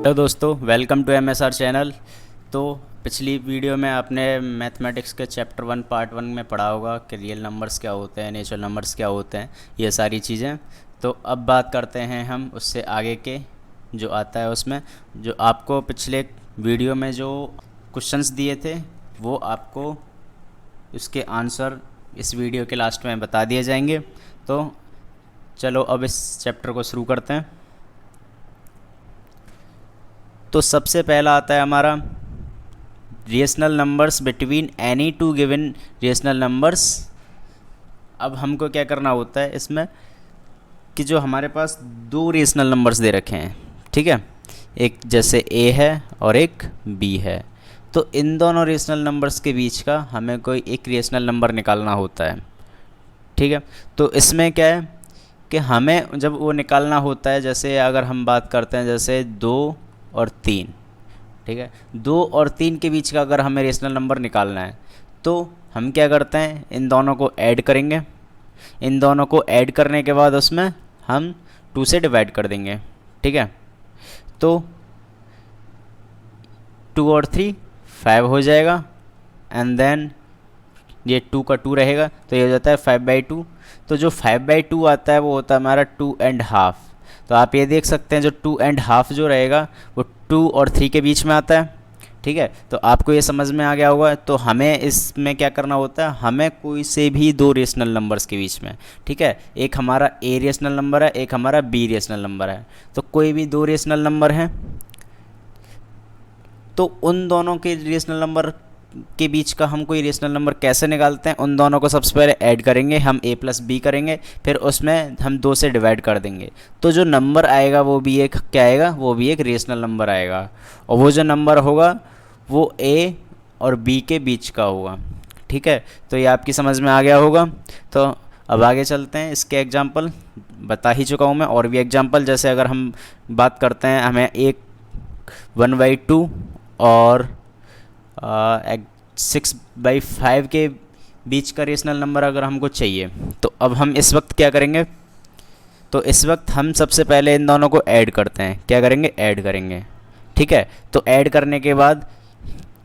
Hello दोस्तों, welcome to MSR channel. तो पिछली वीडियो में आपने मैथमेटिक्स के चैप्टर 1 पार्ट 1 में पढ़ा होगा कि रियल नंबर्स क्या होते हैं, नेचुरल नंबर्स क्या होते हैं, ये सारी चीज़ें। तो अब बात करते हैं हम उससे आगे के जो आता है उसमें। जो आपको पिछले वीडियो में जो क्वेश्चंस दिए थे वो आपको उसके आंसर इस वीडियो के लास्ट में बता दिए जाएंगे। तो चलो अब इस चैप्टर को शुरू करते हैं। तो सबसे पहला आता है हमारा rational numbers between any two given rational numbers. अब हमको क्या करना होता है इसमें कि जो हमारे पास दो रेशनल नंबर्स दे रखे हैं, ठीक है, एक जैसे a है और एक b है। तो इन दोनों रेशनल नंबर्स के बीच का हमें कोई एक रेशनल नंबर निकालना होता है, ठीक है। तो इसमें क्या है कि हमें जब वो निकालना होता है, जैसे अगर हम बात करते हैं जैसे 2 और 3, ठीक है, 2 और 3 के बीच का अगर हमें रेशनल नंबर निकालना है तो हम क्या करते हैं, इन दोनों को ऐड करेंगे। इन दोनों को ऐड करने के बाद उसमें हम 2 से डिवाइड कर देंगे, ठीक है। तो 2 और 3 5 हो जाएगा, एंड देन ये 2 का 2 रहेगा तो ये हो जाता है 5/2। तो जो 5/2 आता है वो होता है हमारा 2.5। तो आप ये देख सकते हैं जो 2.5 जो रहेगा वो 2 और 3 के बीच में आता है, ठीक है। तो आपको ये समझ में आ गया होगा। तो हमें इसमें क्या करना होता है, हमें कोई से भी दो रेशनल नंबर्स के बीच में, ठीक है, एक हमारा ए रेशनल नंबर है, एक हमारा बी रेशनल नंबर है। तो कोई भी दो रेशनल नंबर हैं तो उन दोनों के रेशनल नंबर के बीच का हम कोई रेशनल नंबर कैसे निकालते हैं, उन दोनों को सबसे पहले ऐड करेंगे, हम a प्लस बी करेंगे, फिर उसमें हम 2 से डिवाइड कर देंगे। तो जो नंबर आएगा वो भी एक क्या आएगा, वो भी एक रेशनल नंबर आएगा, और वो जो नंबर होगा वो a और b के बीच का होगा, ठीक है। तो ये आपकी समझ में आ गया होगा। तो अब आगे चलते हैं। इसके एग्जाम्पल बता ही चुका हूँ मैं, और भी एग्जाम्पल, जैसे अगर हम बात करते हैं हमें एक 1/2 और 6/5 के बीच का रेशनल नंबर अगर हमको चाहिए, तो अब हम इस वक्त क्या करेंगे, तो इस वक्त हम सबसे पहले इन दोनों को ऐड करते हैं। क्या करेंगे, ऐड करेंगे, ठीक है। तो ऐड करने के बाद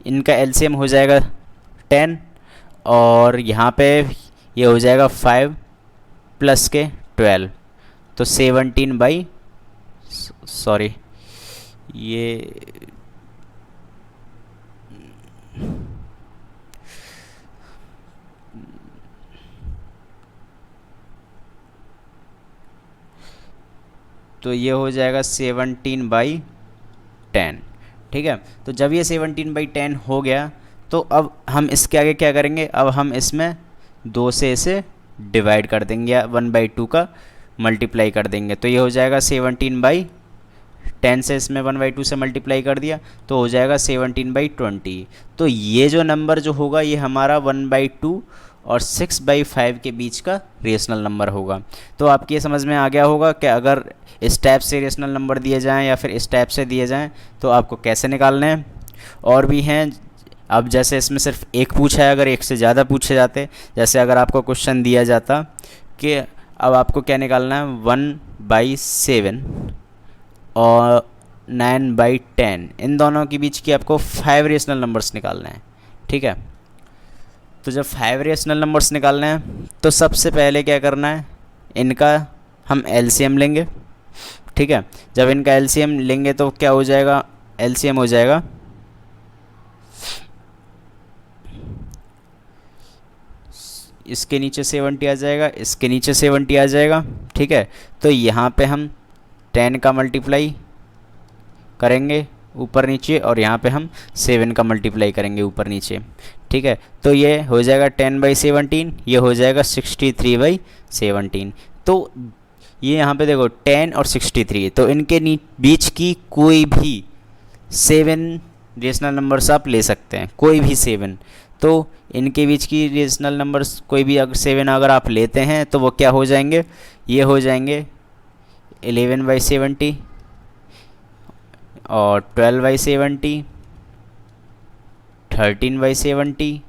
इनका एलसीएम हो जाएगा 10, और यहाँ पे ये हो जाएगा 5 प्लस के 12, तो 17 सॉरी ये तो ये हो जाएगा 17/10, ठीक है। तो जब ये 17/10 हो गया तो अब हम इसके आगे क्या करेंगे, अब हम इसमें 2 से इसे डिवाइड कर देंगे या 1/2 का मल्टीप्लाई कर देंगे। तो ये हो जाएगा 17/10 से इसमें 1/2 से मल्टीप्लाई कर दिया तो हो जाएगा 17/20। तो ये जो नंबर जो होगा ये हमारा 1/2 और 6/5 के बीच का रेशनल नंबर होगा। तो आपकी ये समझ में आ गया होगा कि अगर इस टाइप से रेशनल नंबर दिए जाएं या फिर इस टाइप से दिए जाएं तो आपको कैसे निकालने हैं। और भी हैं, अब जैसे इसमें सिर्फ एक पूछा है, अगर एक से ज़्यादा पूछे जाते, जैसे अगर आपको क्वेश्चन दिया जाता कि अब आपको क्या निकालना है, 1/7 और 9/10, इन दोनों के बीच की आपको 5 रेशनल नंबर्स निकालने हैं, ठीक है। तो जब 5 रेशनल नंबर्स निकालने हैं तो सबसे पहले क्या करना है, इनका हम एलसीएम लेंगे, ठीक है। जब इनका एलसीएम लेंगे तो क्या हो जाएगा, एलसीएम हो जाएगा इसके नीचे 70 आ जाएगा, इसके नीचे 70 आ जाएगा, ठीक है। तो यहाँ पे हम 10 का मल्टीप्लाई करेंगे ऊपर नीचे, और यहाँ पे हम 7 का मल्टीप्लाई करेंगे ऊपर नीचे, ठीक है। तो ये हो जाएगा 10/17, ये हो जाएगा 63/17। तो ये यहाँ पे देखो 10 और 63, तो इनके बीच की कोई भी 7 रेशनल नंबर्स आप ले सकते हैं, कोई भी 7। तो इनके बीच की रेशनल नंबर्स कोई भी अगर 7 अगर आप लेते हैं तो वो क्या हो जाएंगे, ये हो जाएंगे 11/70 और 12/70, 13/70,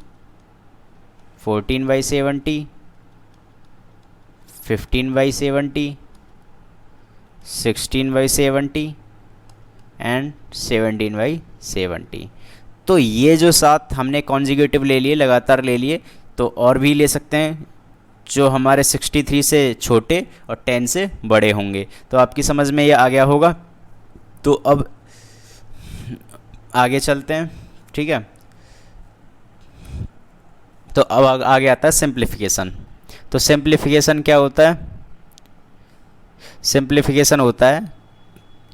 14/70, 15/70, 16/70 एंड 17/70। तो ये जो 7 हमने कॉन्जिक्यूटिव ले लिए, लगातार ले लिए, तो और भी ले सकते हैं जो हमारे 63 से छोटे और 10 से बड़े होंगे। तो आपकी समझ में ये आ गया होगा। तो अब आगे चलते हैं, ठीक है। तो अब आगे आता है सिंप्लीफिकेशन। तो सिंप्लीफिकेशन क्या होता है? सिंप्लीफिकेशन होता है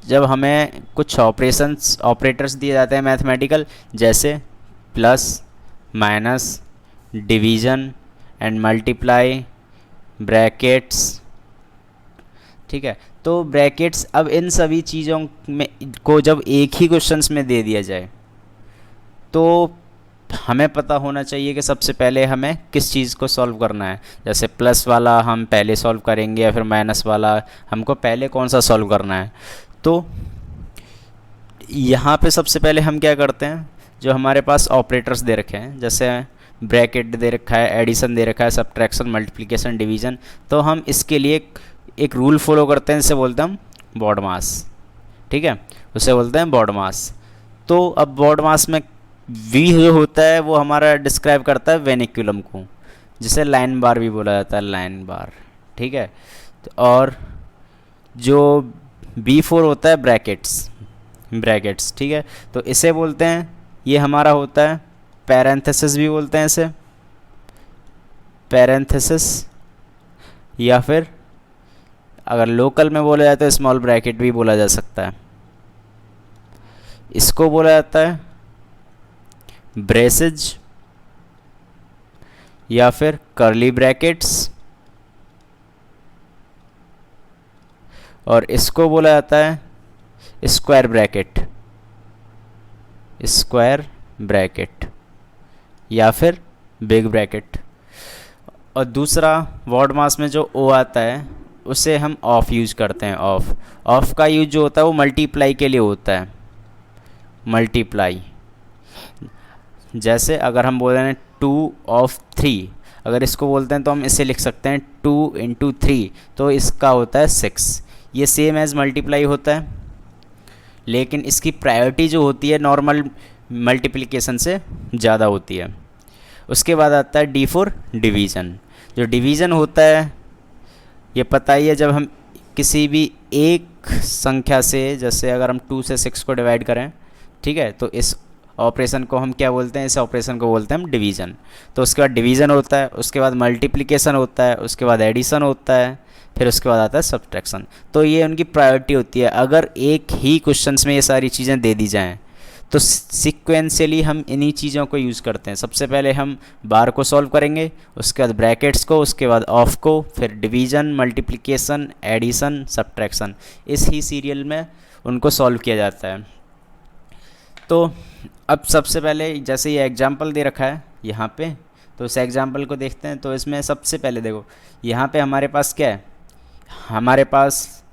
जब हमें कुछ ऑपरेटर्स दिए जाते हैं मैथमेटिकल, जैसे plus, minus, division and multiply, brackets, ठीक है। तो ब्रैकेट्स, अब इन सभी चीज़ों में को जब एक ही क्वेश्चंस में दे दिया जाए तो हमें पता होना चाहिए कि सबसे पहले हमें किस चीज़ को सॉल्व करना है। जैसे प्लस वाला हम पहले सॉल्व करेंगे या फिर माइनस वाला, हमको पहले कौन सा सॉल्व करना है। तो यहाँ पे सबसे पहले हम क्या करते हैं, जो हमारे पास ऑपरेटर्स दे रखे हैं, जैसे ब्रैकेट दे रखा है, एडिशन दे रखा है, सब्ट्रैक्शन, मल्टीप्लिकेशन, डिवीज़न, तो हम इसके लिए एक रूल फॉलो करते हैं, जिसे बोलते हैं हम बॉड मास, ठीक है, उसे बोलते हैं बॉड मास। तो अब बॉड मास में V जो होता है वो हमारा डिस्क्राइब करता है वेनिक्यूलम को, जिसे लाइन बार भी बोला जाता है, लाइन बार, ठीक है। और जो B4 होता है ब्रैकेट्स, ठीक है, तो इसे बोलते हैं, ये हमारा होता है पैरेंथेसिस भी बोलते हैं इसे, पैरेंथेसिस, या फिर अगर लोकल में बोला जाए तो स्मॉल ब्रैकेट भी बोला जा सकता है। इसको बोला जाता है ब्रेसेज या फिर कर्ली ब्रैकेट्स, और इसको बोला जाता है स्क्वायर ब्रैकेट या फिर बिग ब्रैकेट। और दूसरा बॉड मास में जो O आता है उसे हम ऑफ यूज करते हैं। ऑफ का यूज जो होता है वो मल्टीप्लाई के लिए होता है, मल्टीप्लाई। जैसे अगर हम बोल रहे हैं 2 of 3, अगर इसको बोलते हैं तो हम इसे लिख सकते हैं 2 into 3, तो इसका होता है 6। ये सेम एज मल्टीप्लाई होता है, लेकिन इसकी प्रायोरिटी जो होती है नॉर्मल मल्टीप्लिकेशन से ज़्यादा होती है। उसके बाद आता है D for डिवीज़न। जो डिवीज़न होता है, ये पता ही है, जब हम किसी भी एक संख्या से, जैसे अगर हम 2 से 6 को डिवाइड करें, ठीक है, तो इस ऑपरेशन को हम क्या बोलते हैं, इस ऑपरेशन को बोलते हैं हम डिवीज़न। तो उसके बाद डिवीज़न होता है, उसके बाद मल्टीप्लिकेशन होता है, उसके बाद एडिशन होता है, फिर उसके बाद आता है सब्ट्रैक्शन। तो ये उनकी प्रायोरिटी होती है। अगर एक ही क्वेश्चंस में ये सारी चीज़ें दे दी जाएँ तो सिक्वेंशियली हम इन्हीं चीज़ों को यूज़ करते हैं। सबसे पहले हम बार को सॉल्व करेंगे, उसके बाद ब्रैकेट्स को, उसके बाद ऑफ को, फिर डिवीज़न, मल्टीप्लिकेशन, एडिशन, सब्ट्रैक्शन, इस ही सीरियल में उनको सॉल्व किया जाता है। तो अब सबसे पहले जैसे ये एग्जाम्पल दे रखा है यहाँ पे, तो इस एग्जाम्पल को देखते हैं। तो इसमें सबसे पहले देखो, यहाँ पे हमारे पास क्या है, हमारे पास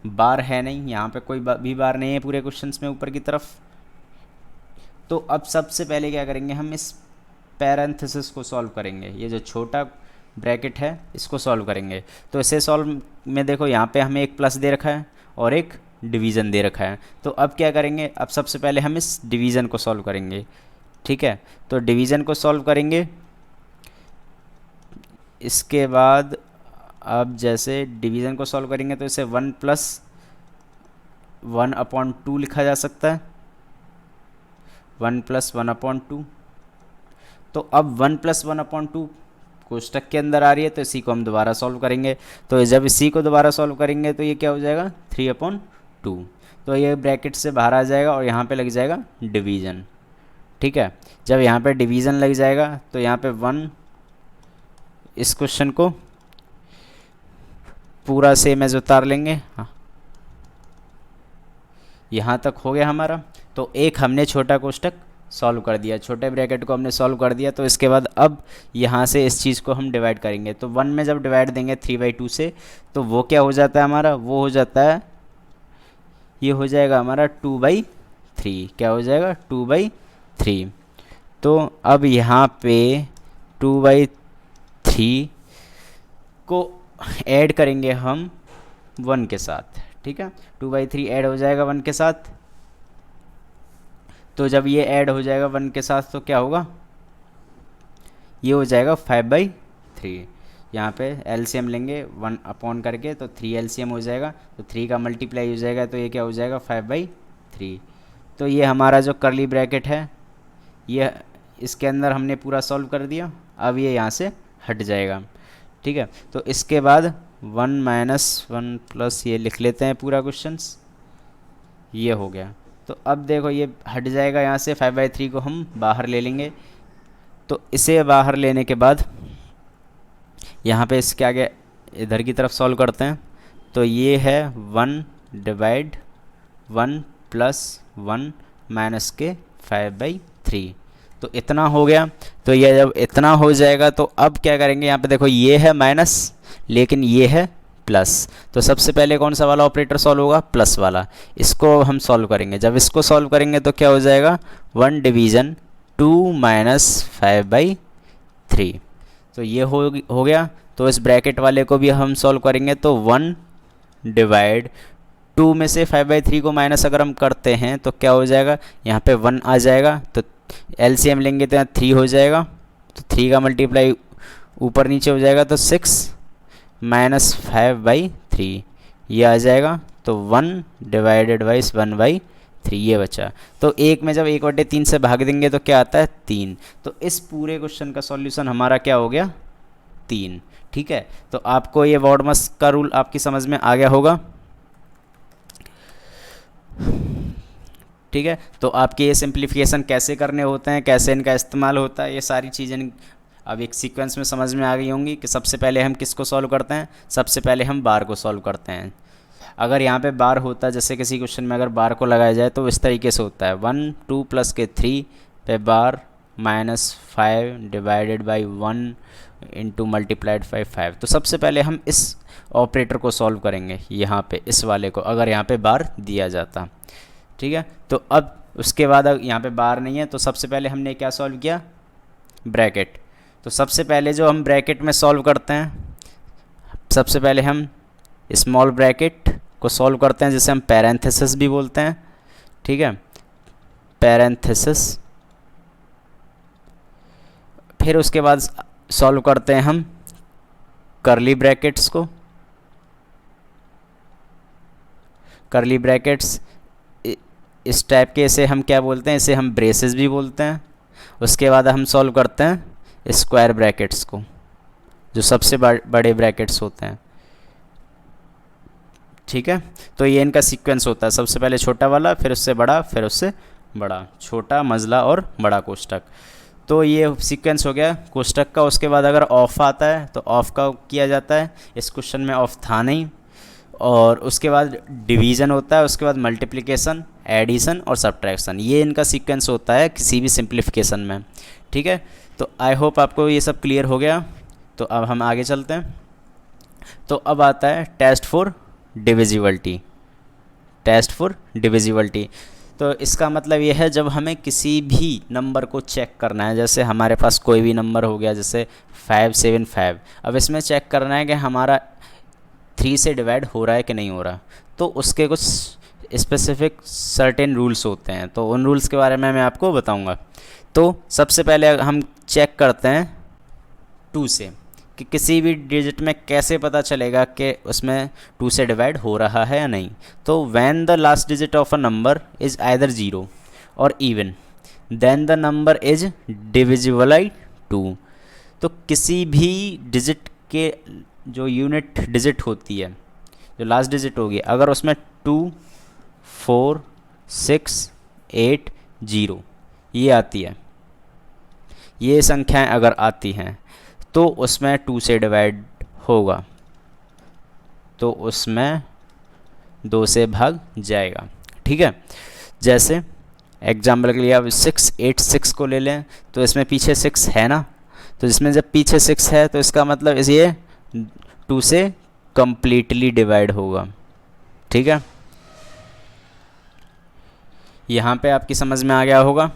बार है नहीं, यहाँ पे कोई भी बार नहीं है पूरे क्वेश्चंस में ऊपर की तरफ। तो अब सबसे पहले क्या करेंगे, हम इस पैरेंथेसिस को सॉल्व करेंगे। ये जो छोटा ब्रैकेट है इसको सॉल्व करेंगे। तो इसे सॉल्व में देखो, यहाँ पे हमें एक प्लस दे रखा है और एक डिवीज़न दे रखा है। तो अब क्या करेंगे, अब सबसे पहले हम इस डिवीज़न को सॉल्व करेंगे, ठीक है। तो डिवीज़न को सॉल्व करेंगे, इसके बाद अब जैसे डिवीज़न को सॉल्व करेंगे तो इसे 1 + 1/2 लिखा जा सकता है, 1 + 1/2। तो अब 1 + 1/2 कोष्टक के अंदर आ रही है, तो इसी को हम दोबारा सॉल्व करेंगे। तो जब इसी को दोबारा सॉल्व करेंगे तो ये क्या हो जाएगा, 3/2। तो ये ब्रैकेट से बाहर आ जाएगा और यहाँ पे लग जाएगा डिवीज़न, ठीक है। जब यहाँ पे डिवीज़न लग जाएगा तो यहाँ पे 1, इस क्वेश्चन को पूरा सेम एज उतार लेंगे। हाँ, यहाँ तक हो गया हमारा। तो एक हमने छोटा कोष्टक सॉल्व कर दिया, छोटे ब्रैकेट को हमने सॉल्व कर दिया। तो इसके बाद अब यहाँ से इस चीज़ को हम डिवाइड करेंगे। तो 1 में जब डिवाइड देंगे 3/2 से, तो वो क्या हो जाता है हमारा, वो हो जाता है, ये हो जाएगा हमारा 2/3। क्या हो जाएगा, 2/3। तो अब यहाँ पे 2/3 को ऐड करेंगे हम 1 के साथ, ठीक है। 2/3 ऐड हो जाएगा 1 के साथ, तो जब ये ऐड हो जाएगा 1 के साथ तो क्या होगा, ये हो जाएगा 5/3। यहाँ पे एलसीएम लेंगे 1 अपॉन करके, तो 3 एलसीएम हो जाएगा, तो 3 का मल्टीप्लाई हो जाएगा, तो ये क्या हो जाएगा 5/3। तो ये हमारा जो करली ब्रैकेट है, ये इसके अंदर हमने पूरा सॉल्व कर दिया। अब ये यहाँ से हट जाएगा, ठीक है। तो इसके बाद 1 - 1 प्लस ये लिख लेते हैं पूरा क्वेश्चंस, ये हो गया। तो अब देखो ये हट जाएगा यहाँ से, 5/3 को हम बाहर ले लेंगे। तो इसे बाहर लेने के बाद यहाँ पे इसके आगे इधर की तरफ सॉल्व करते हैं। तो ये है 1/1 प्लस 1 माइनस के 5/3, तो इतना हो गया। तो ये जब इतना हो जाएगा तो अब क्या करेंगे, यहाँ पे देखो ये है माइनस लेकिन ये है प्लस, तो सबसे पहले कौन सा वाला ऑपरेटर सॉल्व होगा, प्लस वाला। इसको हम सॉल्व करेंगे। जब इसको सॉल्व करेंगे तो क्या हो जाएगा, 1 डिवीज़न 2 माइनस 5/3। तो ये हो गया। तो इस ब्रैकेट वाले को भी हम सॉल्व करेंगे, तो 1 डिवाइड 2 में से 5/3 को माइनस अगर हम करते हैं तो क्या हो जाएगा, यहाँ पे 1 आ जाएगा, तो एलसीएम लेंगे तो यहाँ 3 हो जाएगा, तो 3 का मल्टीप्लाई ऊपर नीचे हो जाएगा, तो 6 माइनस 5/3 ये आ जाएगा। तो 1 डिवाइडेड बाई 1/3 ये बचा। तो एक में जब 1/3 से भाग देंगे तो क्या आता है, 3। तो इस पूरे क्वेश्चन का सॉल्यूशन हमारा क्या हो गया, 3। ठीक है, तो आपको ये वॉर्डमस का रूल आपकी समझ में आ गया होगा। ठीक है, तो आपके ये सिंप्लीफिकेशन कैसे करने होते हैं, कैसे इनका इस्तेमाल होता है, ये सारी चीज़ें अब एक सीक्वेंस में समझ में आ गई होंगी कि सबसे पहले हम किसको सॉल्व करते हैं, सबसे पहले हम बार को सॉल्व करते हैं। अगर यहाँ पे बार होता है, जैसे किसी क्वेश्चन में अगर बार को लगाया जाए तो इस तरीके से होता है, 1 2 प्लस के 3 पे बार minus 5 divided by 1 into multiplied by 5। तो सबसे पहले हम इस ऑपरेटर को सॉल्व करेंगे, यहाँ पे इस वाले को, अगर यहाँ पे बार दिया जाता। ठीक है, तो अब उसके बाद यहाँ पे बार नहीं है, तो सबसे पहले हमने क्या सॉल्व किया, ब्रैकेट। तो सबसे पहले जो हम ब्रैकेट में सॉल्व करते हैं, सबसे पहले हम स्मॉल ब्रैकेट को सॉल्व करते हैं, जिसे हम पैरेंथेसिस भी बोलते हैं। ठीक है, पैरेंथेसिस। फिर उसके बाद सॉल्व करते हैं हम करली ब्रैकेट्स को। करली ब्रैकेट्स इस टाइप के, इसे हम क्या बोलते हैं, इसे हम ब्रेसेस भी बोलते हैं। उसके बाद हम सॉल्व करते हैं स्क्वायर ब्रैकेट्स को, जो सबसे बड़े ब्रैकेट्स होते हैं। ठीक है, तो ये इनका सीक्वेंस होता है, सबसे पहले छोटा वाला, फिर उससे बड़ा, फिर उससे बड़ा, छोटा, मझला और बड़ा कोष्टक। तो ये सीक्वेंस हो गया कोष्टक का। उसके बाद अगर ऑफ आता है तो ऑफ का किया जाता है, इस क्वेश्चन में ऑफ था नहीं। और उसके बाद डिवीज़न होता है, उसके बाद मल्टीप्लिकेशन, एडिशन और सब्ट्रैक्शन, ये इनका सीक्वेंस होता है किसी भी सिंप्लीफिकेशन में। ठीक है, तो आई होप आपको ये सब क्लियर हो गया। तो अब हम आगे चलते हैं। तो अब आता है test for divisibility. Test for divisibility, तो इसका मतलब ये है जब हमें किसी भी नंबर को चेक करना है, जैसे हमारे पास कोई भी नंबर हो गया, जैसे 575, अब इसमें चेक करना है कि हमारा 3 से डिवाइड हो रहा है कि नहीं हो रहा, तो उसके कुछ स्पेसिफिक सर्टेन रूल्स होते हैं, तो उन रूल्स के बारे में मैं आपको बताऊंगा। तो सबसे पहले हम चेक करते हैं 2 से, कि किसी भी डिजिट में कैसे पता चलेगा कि उसमें 2 से डिवाइड हो रहा है या नहीं। तो when the last digit of a number is either 0 और even, then the number is divisible by 2। तो किसी भी डिजिट के जो यूनिट डिजिट होती है, जो लास्ट डिजिट होगी, अगर उसमें 2 4 6 8 0 ये आती है, ये संख्याएं अगर आती हैं तो उसमें 2 से डिवाइड होगा, तो उसमें 2 से भाग जाएगा। ठीक है, जैसे एग्जाम्पल के लिए आप 686 को ले लें, तो इसमें पीछे 6 है ना, तो इसमें जब पीछे 6 है तो इसका मतलब ये 2 से कंप्लीटली डिवाइड होगा। ठीक है, यहाँ पे आपकी समझ में आ गया होगा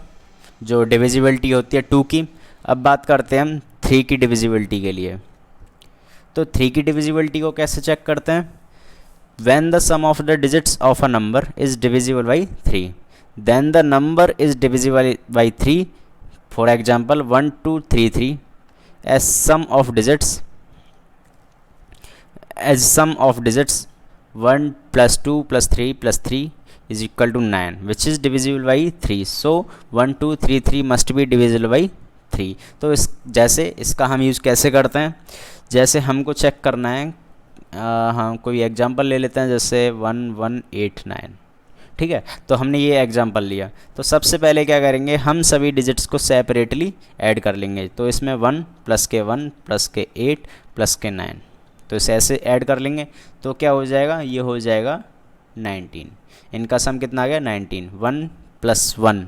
जो डिविजिबिलिटी होती है 2 की। अब बात करते हैं हम 3 की डिविजिबिलिटी के लिए। तो 3 की डिविजिबिलिटी को कैसे चेक करते हैं, when the sum of the digits of a number is divisible by 3, then the number is divisible by 3, for example 1 2 3 3, as sum of digits 1 + 2 + 3 + 3 is equal to 9, which is divisible by 3. So 1 2 3 3 must be divisible by 3. तो इसका हम use कैसे करते हैं, जैसे हमको check करना है, हाँ कोई एग्जांपल ले लेते हैं, जैसे 1 1 8 9, ठीक है। तो हमने ये एग्जांपल लिया, तो सबसे पहले क्या करेंगे, हम सभी डिजिट्स को सेपरेटली ऐड कर लेंगे। तो इसमें 1 + के 1 + के 8 + के 9, तो इसे ऐसे ऐड कर लेंगे। तो क्या हो जाएगा, ये हो जाएगा 19। इनका सम कितना आ गया, 19। 1 + 1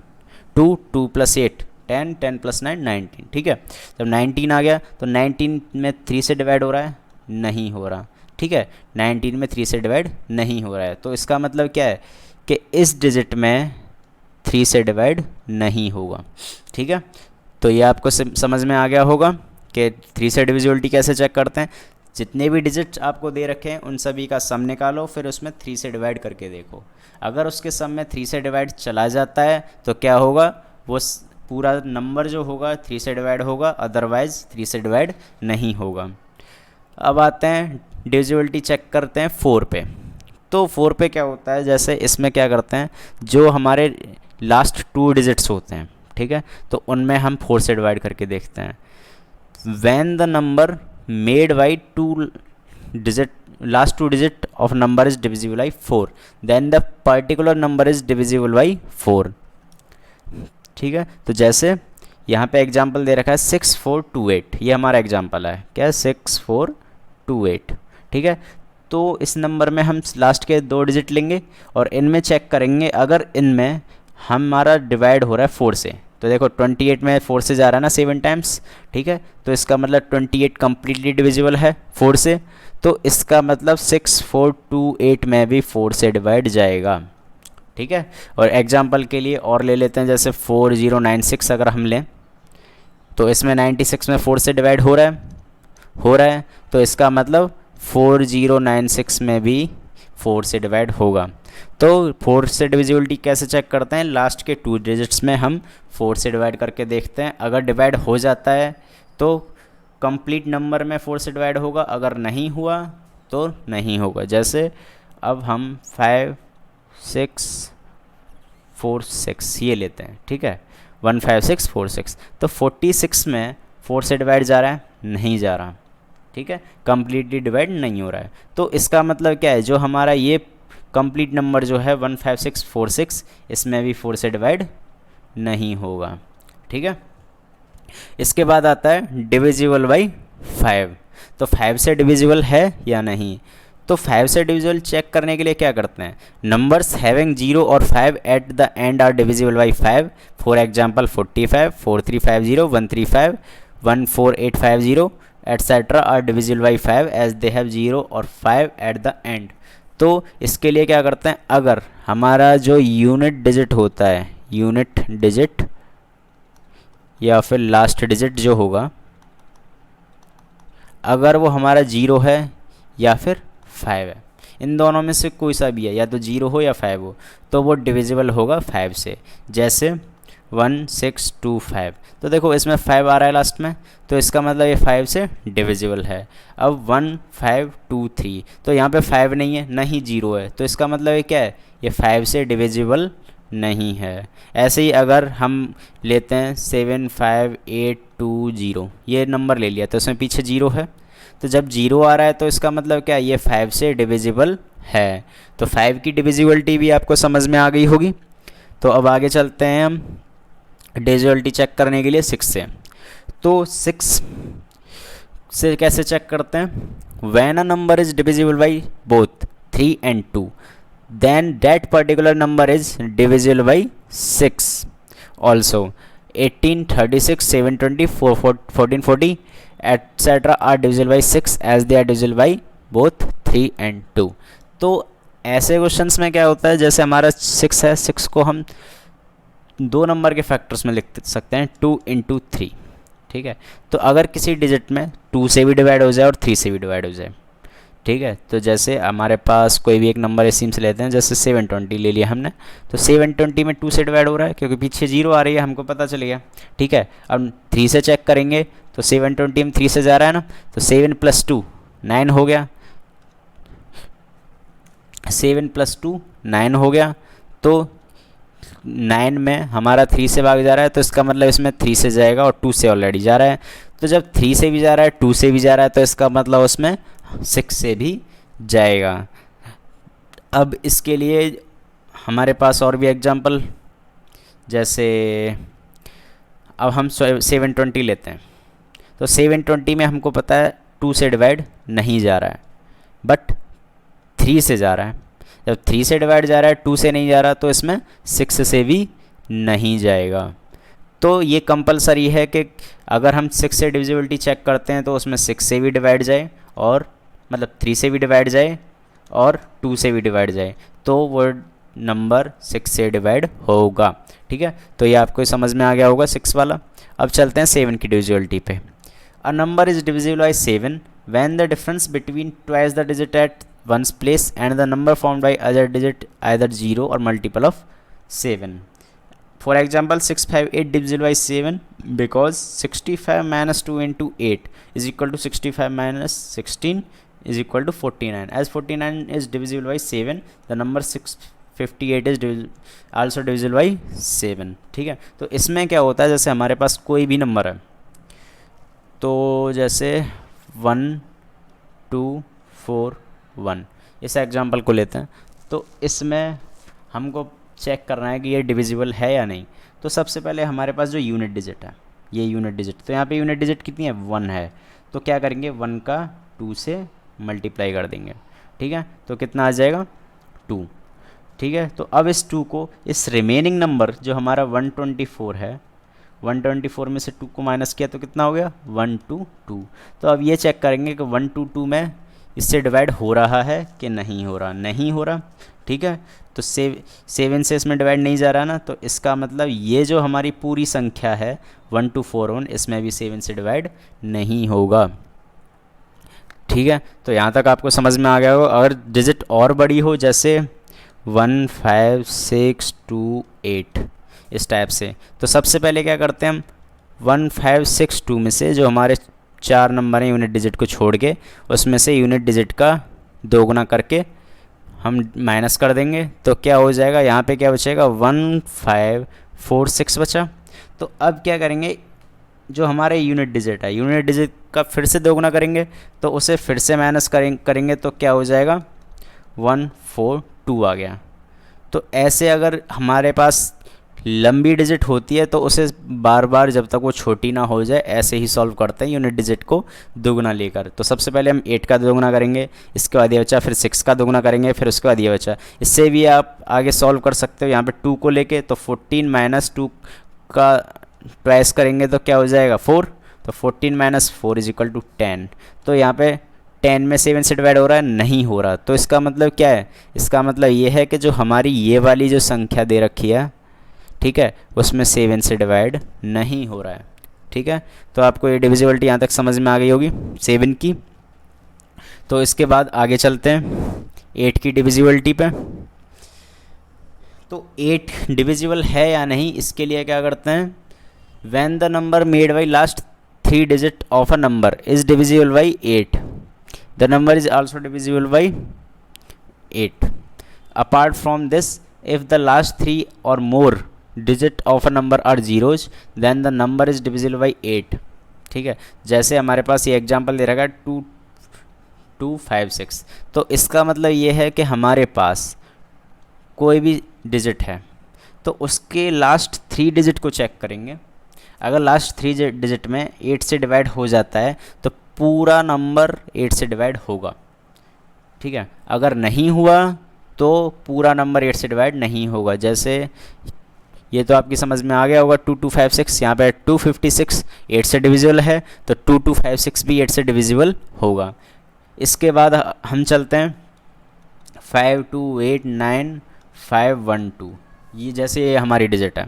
2 2 + 8 10 10 + 9 19, ठीक है। जब 19 आ गया तो 19 में 3 से डिवाइड हो रहा है, नहीं हो रहा, ठीक है। 19 में 3 से डिवाइड नहीं हो रहा है, तो इसका मतलब क्या है कि इस डिजिट में 3 से डिवाइड नहीं होगा, ठीक है। तो ये आपको समझ में आ गया होगा कि 3 से डिविजिबिलिटी कैसे चेक करते हैं। जितने भी डिजिट्स आपको दे रखे हैं उन सभी का सम निकालो, फिर उसमें 3 से डिवाइड करके देखो। अगर उसके सम में 3 से डिवाइड चला जाता है तो क्या होगा, वो पूरा नंबर जो होगा 3 से डिवाइड होगा, अदरवाइज़ 3 से डिवाइड नहीं होगा। अब आते हैं डिविजिबिलिटी चेक करते हैं 4 पे। तो 4 पे क्या होता है, जैसे इसमें क्या करते हैं, जो हमारे लास्ट 2 डिजिट्स होते हैं, ठीक है, तो उनमें हम 4 से डिवाइड करके देखते हैं। When the number made by last two digit of number is divisible by 4, then the particular number is divisible by 4, ठीक है। तो जैसे यहाँ पे एग्जाम्पल दे रखा है 6428, ये हमारा एग्जाम्पल है, क्या है 6428, ठीक है। तो इस नंबर में हम लास्ट के 2 डिजिट लेंगे और इनमें चेक करेंगे, अगर इनमें हमारा डिवाइड हो रहा है 4 से, तो देखो 28 में 4 से जा रहा है ना 7 टाइम्स, ठीक है। तो इसका मतलब 28 कम्प्लीटली डिविजिबल है 4 से, तो इसका मतलब 6428 में भी 4 से डिवाइड जाएगा, ठीक है। और एग्जांपल के लिए और ले लेते हैं, जैसे 4096 अगर हम लें, तो इसमें 96 में 4 से डिवाइड हो रहा है, तो इसका मतलब 4096 में भी 4 से डिवाइड होगा। तो 4 से डिविजिबिलिटी कैसे चेक करते हैं, लास्ट के 2 डिजिट्स में हम 4 से डिवाइड करके देखते हैं। अगर डिवाइड हो जाता है तो कंप्लीट नंबर में 4 से डिवाइड होगा, अगर नहीं हुआ तो नहीं होगा। जैसे अब हम 5 6 4 6 ये लेते हैं, ठीक है, 1 5 6 4 6, तो 46 में 4 से डिवाइड जा रहा है, नहीं जा रहा, ठीक है, कम्प्लीटली डिवाइड नहीं हो रहा है। तो इसका मतलब क्या है, जो हमारा ये कंप्लीट नंबर जो है 15646, इसमें भी 4 से डिवाइड नहीं होगा, ठीक है। इसके बाद आता है डिविजिबल बाई 5। तो 5 से डिविजिबल है या नहीं, तो 5 से डिविजिबल चेक करने के लिए क्या करते हैं, नंबर्स हैविंग 0 और 5 at the end are divisible by 5। For example 45 4350 135 14850 etcetera are divisible by 5 as they have 0 और 5 एट द एंड। तो इसके लिए क्या करते हैं, अगर हमारा जो यूनिट डिजिट होता है, यूनिट डिजिट या फिर लास्ट डिजिट जो होगा, अगर वो हमारा 0 है या फिर 5 है, इन दोनों में से कोई सा भी है, या तो 0 हो या 5 हो, तो वो डिविजिबल होगा 5 से। जैसे 1625, तो देखो इसमें 5 आ रहा है लास्ट में, तो इसका मतलब ये 5 से डिविजिबल है। अब 1523, तो यहाँ पे 5 नहीं है ना ही 0 है, तो इसका मतलब ये क्या है, ये 5 से डिविजिबल नहीं है। ऐसे ही अगर हम लेते हैं 75820, ये नंबर ले लिया, तो इसमें पीछे 0 है, तो जब 0 आ रहा है तो इसका मतलब क्या है, ये 5 से डिविजिबल है। तो 5 की डिविजिबिलिटी भी आपको समझ में आ गई होगी। तो अब आगे चलते हैं हम डिविजिबिलिटी चेक करने के लिए 6 से। तो 6 से कैसे चेक करते हैं, when a number is divisible by both 3 and 2, then that particular number is divisible by 6 also। 18 36 720 1440 etc are divisible by 6 as they are divisible by both 3 and 2। तो ऐसे क्वेश्चंस में क्या होता है, जैसे हमारा 6 है, 6 को हम 2 नंबर के फैक्टर्स में लिख सकते हैं, 2 into 3, ठीक है। तो अगर किसी डिजिट में 2 से भी डिवाइड हो जाए और 3 से भी डिवाइड हो जाए, ठीक है, तो जैसे हमारे पास कोई भी एक नंबर एसीम से लेते हैं, जैसे 720 ले लिया हमने, तो 720 में 2 से डिवाइड हो रहा है क्योंकि पीछे 0 आ रही है, हमको पता चल गया। ठीक है, अब 3 से चेक करेंगे तो 720 में 3 से जा रहा है ना, तो 7 + 2 9 हो गया, 7 + 2 9 हो गया। तो 9 में हमारा 3 से भाग जा रहा है, तो इसका मतलब इसमें 3 से जाएगा और 2 से ऑलरेडी जा रहा है। तो जब 3 से भी जा रहा है 2 से भी जा रहा है, तो इसका मतलब उसमें 6 से भी जाएगा। अब इसके लिए हमारे पास और भी एग्जांपल, जैसे अब हम 720 लेते हैं, तो 720 में हमको पता है 2 से डिवाइड नहीं जा रहा है, बट 3 से जा रहा है। जब 3 से डिवाइड जा रहा है 2 से नहीं जा रहा, तो इसमें 6 से भी नहीं जाएगा। तो ये कंपलसरी है कि अगर हम 6 से डिविजिबिलिटी चेक करते हैं तो उसमें 6 से भी डिवाइड जाए, और मतलब 3 से भी डिवाइड जाए और 2 से भी डिवाइड जाए, तो वो नंबर 6 से डिवाइड होगा। ठीक है, तो ये आपको समझ में आ गया होगा 6 वाला। अब चलते हैं 7 की डिविजिबिलिटी पे। A number is divisible by 7 when the difference between twice the digit at ones place and the number formed by other digit either 0 और multiple of 7। For example, 658 divisible by 7 because 65 minus 2 into 8 is equal to 65 minus 16 is equal to 49. As 49 is divisible by 7, the number 658 is also divisible by 7. ठीक है, तो इसमें क्या होता है, जैसे हमारे पास कोई भी नंबर है, तो जैसे 1 2 4 1 इस एग्जाम्पल को लेते हैं, तो इसमें हमको चेक करना है कि ये डिविजिबल है या नहीं। तो सबसे पहले हमारे पास जो यूनिट डिजिट है, ये यूनिट डिजिट, तो यहाँ पे यूनिट डिजिट कितनी है, 1 है। तो क्या करेंगे, 1 का 2 से मल्टीप्लाई कर देंगे। ठीक है, तो कितना आ जाएगा, 2। ठीक है, तो अब इस 2 को इस रिमेनिंग नंबर जो हमारा 124 है, 124 में से 2 को माइनस किया तो कितना हो गया, 122। तो अब ये चेक करेंगे कि 122 में इससे डिवाइड हो रहा है कि नहीं हो रहा, नहीं हो रहा। ठीक है, तो 7 से इसमें डिवाइड नहीं जा रहा ना, तो इसका मतलब ये जो हमारी पूरी संख्या है 1241, इसमें भी 7 से डिवाइड नहीं होगा। ठीक है, तो यहाँ तक आपको समझ में आ गया होगा। अगर डिजिट और बड़ी हो, जैसे 1 5 6 2 8 इस टाइप से, तो सबसे पहले क्या करते हैं हम, 1 5 6 2 में से जो हमारे 4 नंबर हैं यूनिट डिजिट को छोड़ के, उसमें से यूनिट डिजिट का 2 गुना करके हम माइनस कर देंगे। तो क्या हो जाएगा, यहाँ पे क्या बचेगा, 1 5 4 6 बचा। तो अब क्या करेंगे, जो हमारे यूनिट डिजिट है, यूनिट डिजिट का फिर से 2 गुना करेंगे, तो उसे फिर से माइनस करेंगे तो क्या हो जाएगा, 1 4 2 आ गया। तो ऐसे अगर हमारे पास लंबी डिजिट होती है तो उसे बार बार जब तक वो छोटी ना हो जाए ऐसे ही सॉल्व करते हैं यूनिट डिजिट को 2 गुना लेकर। तो सबसे पहले हम 8 का 2 गुना करेंगे, इसके बाद ये बचा, फिर 6 का 2 गुना करेंगे, फिर उसके बाद ये बचा। इससे भी आप आगे सॉल्व कर सकते हो, यहाँ पे 2 को लेके, तो 14 माइनस 2 का ट्वाइस करेंगे तो क्या हो जाएगा, 4। तो 14 माइनस 4 इज इक्वल टू 10। तो यहाँ पे 10 में 7 से डिवाइड हो रहा है, नहीं हो रहा। तो इसका मतलब क्या है, इसका मतलब ये है कि जो हमारी ये वाली जो संख्या दे रखी है, ठीक है, उसमें 7 से डिवाइड नहीं हो रहा है। ठीक है, तो आपको ये डिविजिबिलिटी यहाँ तक समझ में आ गई होगी 7 की। तो इसके बाद आगे चलते हैं 8 की डिविजिबिलिटी पे। तो 8 डिविजिबल है या नहीं, इसके लिए क्या करते हैं, when the number made by last 3 digit of a number is divisible by 8, the number is also divisible by 8। Apart from this, if the last 3 और more digit of a number are zeros, then the number is divisible by 8। ठीक है, जैसे हमारे पास ये example दे रखा है 2 2 5 6। तो इसका मतलब ये है कि हमारे पास कोई भी डिजिट है तो उसके लास्ट 3 डिजिट को चेक करेंगे। अगर लास्ट 3 डिजिट में 8 से डिवाइड हो जाता है तो पूरा नंबर 8 से डिवाइड होगा। ठीक है, अगर नहीं हुआ तो पूरा नंबर 8 से डिवाइड नहीं होगा। जैसे ये तो आपकी समझ में आ गया होगा, 2 2 5 6, यहाँ पे 256 8 से डिविजिबल है, तो 2 2 5 6 भी 8 से डिविजिबल होगा। इसके बाद हम चलते हैं 5 2 8 9 5 1 2, ये जैसे ये हमारी डिजिट है।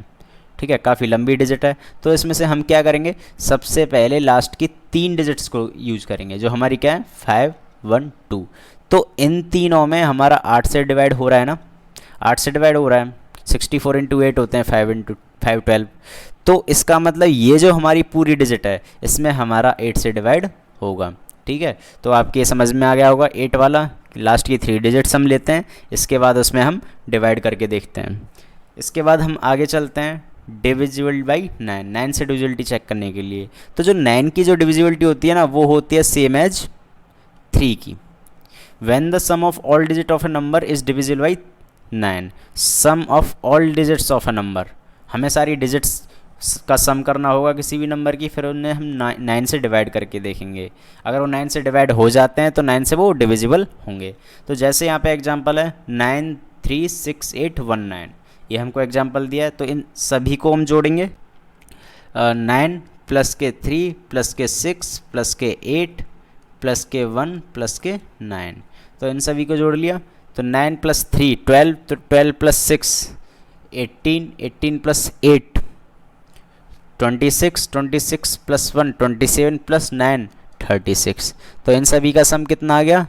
ठीक है, काफ़ी लंबी डिजिट है, तो इसमें से हम क्या करेंगे, सबसे पहले लास्ट की 3 डिजिट्स को यूज करेंगे, जो हमारी क्या है 5 1 2। तो इन तीनों में हमारा 8 से डिवाइड हो रहा है ना, 8 से डिवाइड हो रहा है। 64 इंटू 8 होते हैं 5 इंटू 5 12। तो इसका मतलब ये जो हमारी पूरी डिजिट है इसमें हमारा 8 से डिवाइड होगा। ठीक है, तो आपके समझ में आ गया होगा 8 वाला। लास्ट की 3 डिजिट्स हम लेते हैं, इसके बाद उसमें हम डिवाइड करके देखते हैं। इसके बाद हम आगे चलते हैं डिविजिबल बाई 9, 9 से डिविजिबिलिटी चेक करने के लिए। तो जो 9 की जो डिविजिबिलिटी होती है ना वो होती है सेम एज 3 की। When the sum of all digit of a number is divisible by 9, sum of all digits of a number, हमें सारी डिजिट्स का सम करना होगा किसी भी नंबर की, फिर उन्हें हम 9 से डिवाइड करके देखेंगे। अगर वो 9 से डिवाइड हो जाते हैं तो 9 से वो डिविजिबल होंगे। तो जैसे यहाँ पे एग्जांपल है 9 3 6 8 1 9, ये हमको एग्जांपल दिया है। तो इन सभी को हम जोड़ेंगे, 9 प्लस के 3 प्लस के 6 प्लस के 8 प्लस के 1 प्लस के 9, तो इन सभी को जोड़ लिया। तो 9 प्लस 3 12, तो 12 प्लस 6 18, 18 प्लस 8 26, 26 प्लस 1 27 प्लस 9 36। तो इन सभी का सम कितना आ गया,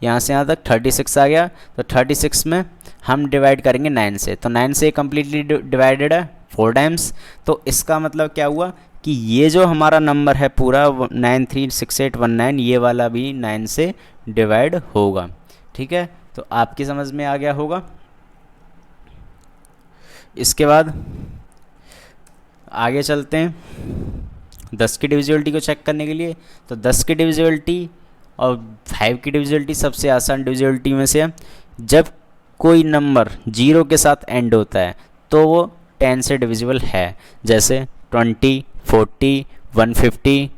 यहाँ से यहाँ तक 36 आ गया। तो 36 में हम डिवाइड करेंगे 9 से, तो 9 से कम्प्लीटली डिवाइडेड है 4 टाइम्स। तो इसका मतलब क्या हुआ कि ये जो हमारा नंबर है पूरा 936819, ये वाला भी 9 से डिवाइड होगा। ठीक है, तो आपकी समझ में आ गया होगा। इसके बाद आगे चलते हैं 10 की डिविजिबिलिटी को चेक करने के लिए। तो 10 की डिविजिबिलिटी और 5 की डिविजिबिलिटी सबसे आसान डिविजिबिलिटी में से है। जब कोई नंबर 0 के साथ एंड होता है तो वो 10 से डिविजिबल है, जैसे 20 40 150।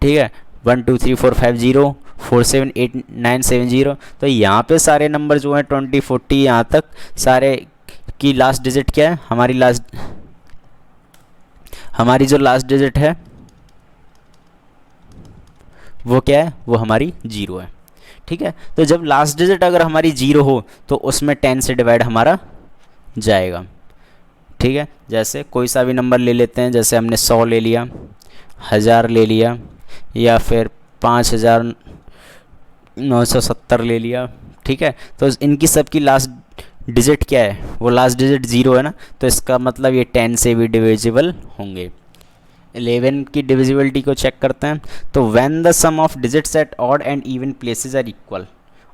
ठीक है, 1 2 3 4 5 0 4 7 8 9 7 0। तो यहाँ पे सारे नंबर जो हैं 20 40 यहाँ तक सारे की लास्ट डिजिट क्या है, हमारी जो लास्ट डिजिट है वो क्या है, वो हमारी 0 है। ठीक है, तो जब लास्ट डिजिट अगर हमारी 0 हो तो उसमें 10 से डिवाइड हमारा जाएगा। ठीक है, जैसे कोई सा भी नंबर ले लेते हैं, जैसे हमने 100 ले लिया, 1000 ले लिया, या फिर 5970 ले लिया। ठीक है, तो इनकी सबकी लास्ट डिजिट क्या है, वो लास्ट डिजिट 0 है ना, तो इसका मतलब ये 10 से भी डिविजिबल होंगे। 11 की डिविजिबिलिटी को चेक करते हैं। तो when the sum of digits at odd and even places are equal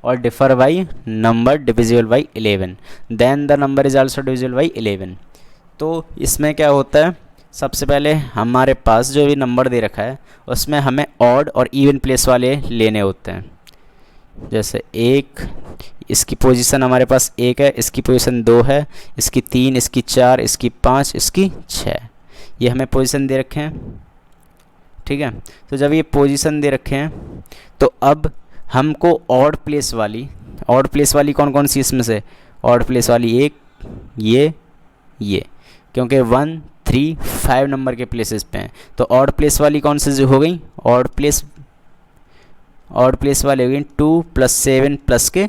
और differ by number divisible by 11, then the number is also divisible by 11। तो इसमें क्या होता है, सबसे पहले हमारे पास जो भी नंबर दे रखा है उसमें हमें ऑड और इवन प्लेस वाले लेने होते हैं। जैसे 1, इसकी पोजीशन हमारे पास 1 है, इसकी पोजीशन 2 है, इसकी 3, इसकी 4, इसकी 5, इसकी 6, ये हमें पोजीशन दे रखे हैं। ठीक है, तो जब ये पोजीशन दे रखे हैं तो अब हमको ऑड प्लेस वाली कौन कौन सी इसमें से, ऑड प्लेस वाली एक ये क्योंकि 1 3 5 नंबर के प्लेसेस पे हैं, तो ऑड प्लेस वाली कौन सी जो हो गई, ऑड प्लेस वाली हो गई 2 प्लस 7 प्लस के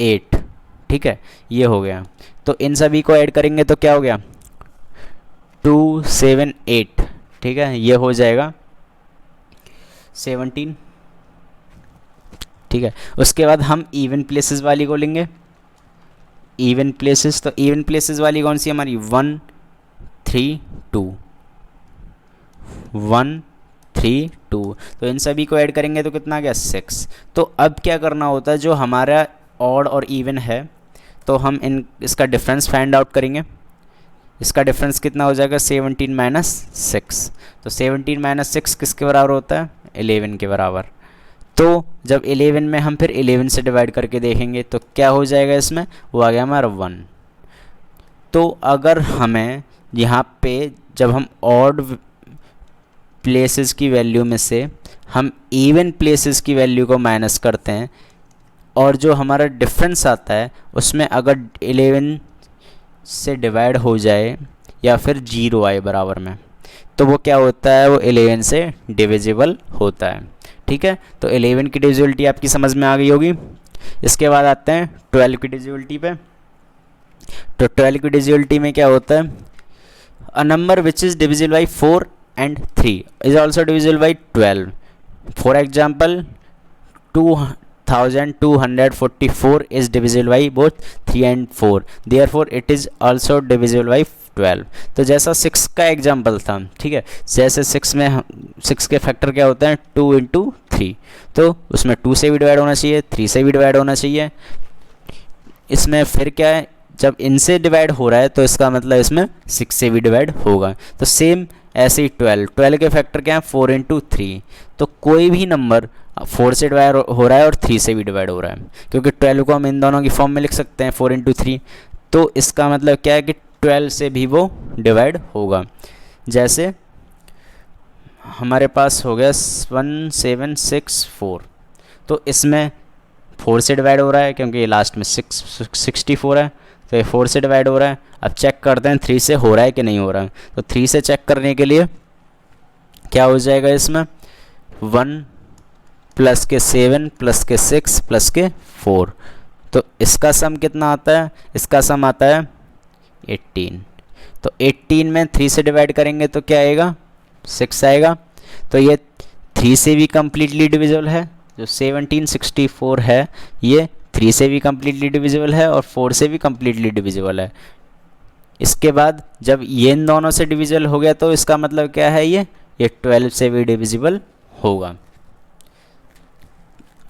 8। ठीक है, ये हो गया। तो इन सभी को ऐड करेंगे तो क्या हो गया, 2 7 8। ठीक है, ये हो जाएगा 17। ठीक है, उसके बाद हम इवन प्लेसेस वाली को लेंगे। इवन प्लेसेस, तो इवन प्लेसेस वाली कौन सी हमारी 1 3 2 1 3 2। तो इन सभी को ऐड करेंगे तो कितना आ गया 6। तो अब क्या करना होता है, जो हमारा ऑड और इवन है तो हम इसका डिफरेंस फाइंड आउट करेंगे। इसका डिफरेंस कितना हो जाएगा 17 माइनस 6। तो 17 माइनस 6 किसके बराबर होता है, 11 के बराबर। तो जब 11 में हम फिर 11 से डिवाइड करके देखेंगे तो क्या हो जाएगा, इसमें वो आ गया हमारा 1। तो अगर हमें यहाँ पे जब हम ऑड प्लेसेस की वैल्यू में से हम इवन प्लेसेस की वैल्यू को माइनस करते हैं और जो हमारा डिफरेंस आता है उसमें अगर 11 से डिवाइड हो जाए या फिर 0 आए बराबर में, तो वो क्या होता है, वो 11 से डिविजिबल होता है। ठीक है, तो 11 की डिविजिबिलिटी आपकी समझ में आ गई होगी। इसके बाद आते हैं 12 की डिविजिबिलिटी पे। तो 12 की डिविजिबिलिटी में क्या होता है, a number which is divisible by 4 and 3 is also divisible by 12 for example 2244 is divisible by both 3 and 4, therefore it is also divisible by 12। तो जैसा 6 का एग्जाम्पल था, ठीक है, जैसे 6 में 6 के फैक्टर क्या होते हैं 2 इंटू 3, तो उसमें 2 से भी डिवाइड होना चाहिए, 3 से भी डिवाइड होना चाहिए। इसमें फिर क्या है, जब इनसे डिवाइड हो रहा है तो इसका मतलब इसमें 6 से भी डिवाइड होगा। तो सेम ऐसे ही 12 के फैक्टर क्या है 4 इंटू 3, तो कोई भी नंबर 4 से डिवाइड हो रहा है और 3 से भी डिवाइड हो रहा है, क्योंकि 12 को हम इन दोनों की फॉर्म में लिख सकते हैं 4 इंटू 3, तो इसका मतलब क्या है कि 12 से भी वो डिवाइड होगा। जैसे हमारे पास हो गया 1764, तो इसमें 4 से डिवाइड हो रहा है क्योंकि ये लास्ट में 64 है, तो ये 4 से डिवाइड हो रहा है। अब चेक करते हैं 3 से हो रहा है कि नहीं हो रहा है। तो 3 से चेक करने के लिए क्या हो जाएगा, इसमें 1 प्लस के 7 प्लस के 6 प्लस के 4, तो इसका सम कितना आता है, इसका सम आता है 18। तो 18 में 3 से डिवाइड करेंगे तो क्या आएगा 6 आएगा। तो ये 3 से भी कम्प्लीटली डिविजिबल है, जो 1764 है ये 3 से भी कम्प्लीटली डिविजिबल है और 4 से भी कम्प्लीटली डिविजिबल है। इसके बाद जब ये इन दोनों से डिविजिबल हो गया तो इसका मतलब क्या है, ये 12 से भी डिविजिबल होगा।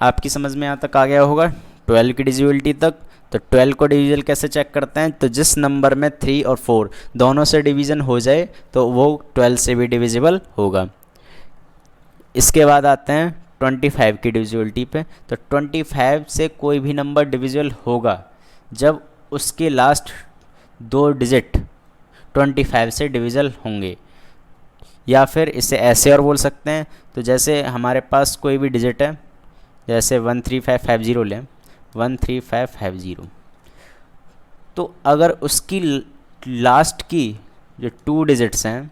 आपकी समझ में यहाँ तक आ गया होगा 12 की डिविजिबिलिटी तक। तो 12 को डिविजन कैसे चेक करते हैं, तो जिस नंबर में 3 और 4 दोनों से डिवीज़न हो जाए तो वो 12 से भी डिविजिबल होगा। इसके बाद आते हैं 25 की डिविजिबिलिटी पे। तो 25 से कोई भी नंबर डिविजिबल होगा जब उसके लास्ट 2 डिजिट 25 से डिविजिबल होंगे, या फिर इसे ऐसे और बोल सकते हैं। तो जैसे हमारे पास कोई भी डिजिट है, जैसे 13550 लें, 13550, तो अगर उसकी लास्ट की जो 2 डिजिट्स हैं,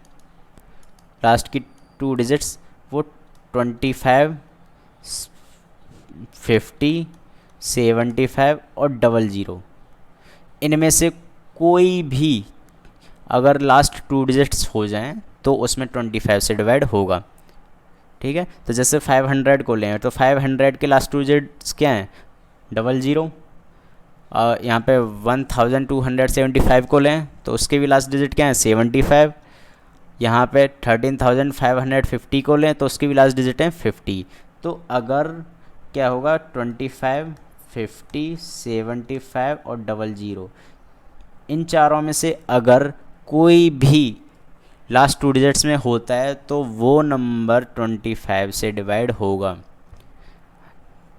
लास्ट की 2 डिजिट्स वो 25, 50, 75 और 00, इनमें से कोई भी अगर लास्ट 2 डिजिट्स हो जाएं तो उसमें 25 से डिवाइड होगा। ठीक है, तो जैसे 500 को लें तो 500 के लास्ट 2 डिजिट्स क्या हैं 00। यहाँ पे 1275 को लें तो उसके भी लास्ट डिजिट क्या है 75। यहाँ पे 13550 को लें तो उसकी भी लास्ट डिजिट है 50। तो अगर क्या होगा 25, 50, 75 और 00, इन चारों में से अगर कोई भी लास्ट 2 डिजिट्स में होता है तो वो नंबर 25 से डिवाइड होगा।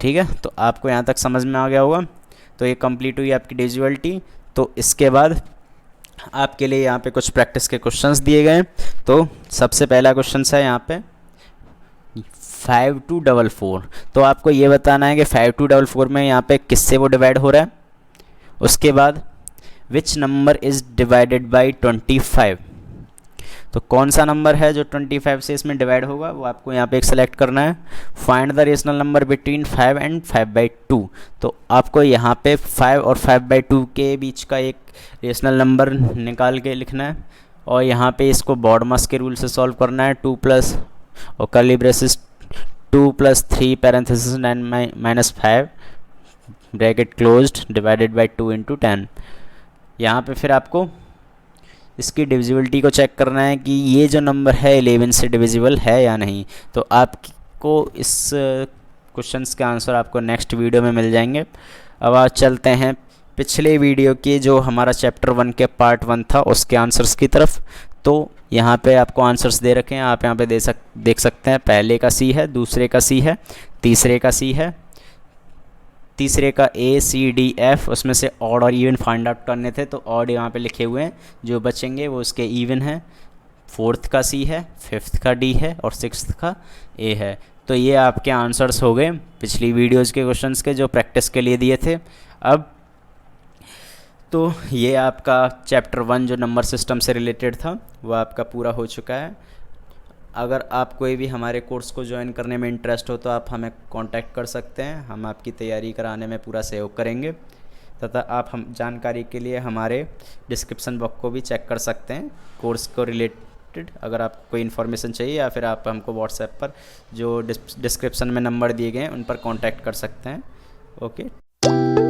ठीक है, तो आपको यहाँ तक समझ में आ गया होगा। तो ये कंप्लीट हुई आपकी डिविजिबिलिटी। तो इसके बाद आपके लिए यहाँ पे कुछ प्रैक्टिस के क्वेश्चंस दिए गए हैं। तो सबसे पहला क्वेश्चन है यहाँ पे 5244। तो आपको ये बताना है कि 5244 में यहाँ पे किससे वो डिवाइड हो रहा है। उसके बाद which number is divided by 25। तो कौन सा नंबर है जो 25 से इसमें डिवाइड होगा, वो आपको यहाँ पे एक सेलेक्ट करना है। Find the rational number between 5 and 5/2। तो आपको यहाँ पे 5 और 5/2 के बीच का एक रेशनल नंबर निकाल के लिखना है, और यहाँ पे इसको बॉडमास के रूल से सॉल्व करना है। 2 प्लस और curly braces 2 + 3 parenthesis 9 - 5 bracket closed divided by 2 × 10। यहाँ पे फिर आपको इसकी डिविजिबिलिटी को चेक करना है कि ये जो नंबर है 11 से डिविजिबल है या नहीं। तो आपको इस क्वेश्चंस के आंसर आपको नेक्स्ट वीडियो में मिल जाएंगे। अब आज चलते हैं पिछले वीडियो के जो हमारा चैप्टर 1 के पार्ट 1 था उसके आंसर्स की तरफ। तो यहाँ पे आपको आंसर्स दे रखे हैं, आप यहाँ पे देख सकते हैं। पहले का सी है, दूसरे का सी है, तीसरे का सी है, तीसरे का A C D F, उसमें से ऑड और इवन फाइंड आउट करने थे तो ऑड यहाँ पे लिखे हुए हैं, जो बचेंगे वो उसके इवन है। फोर्थ का C है, फिफ्थ का D है और सिक्स्थ का A है। तो ये आपके आंसर्स हो गए पिछली वीडियोज़ के क्वेश्चंस के जो प्रैक्टिस के लिए दिए थे। अब तो ये आपका चैप्टर 1 जो नंबर सिस्टम से रिलेटेड था वो आपका पूरा हो चुका है। अगर आप कोई भी हमारे कोर्स को ज्वाइन करने में इंटरेस्ट हो तो आप हमें कांटेक्ट कर सकते हैं, हम आपकी तैयारी कराने में पूरा सहयोग करेंगे। तथा आप हम जानकारी के लिए हमारे डिस्क्रिप्शन बॉक्स को भी चेक कर सकते हैं कोर्स को रिलेटेड रिलेटेड अगर आपको कोई इन्फॉर्मेशन चाहिए, या फिर आप हमको व्हाट्सएप पर जो डिस्क्रिप्शन में नंबर दिए गए हैं उन पर कांटेक्ट कर सकते हैं। ओके।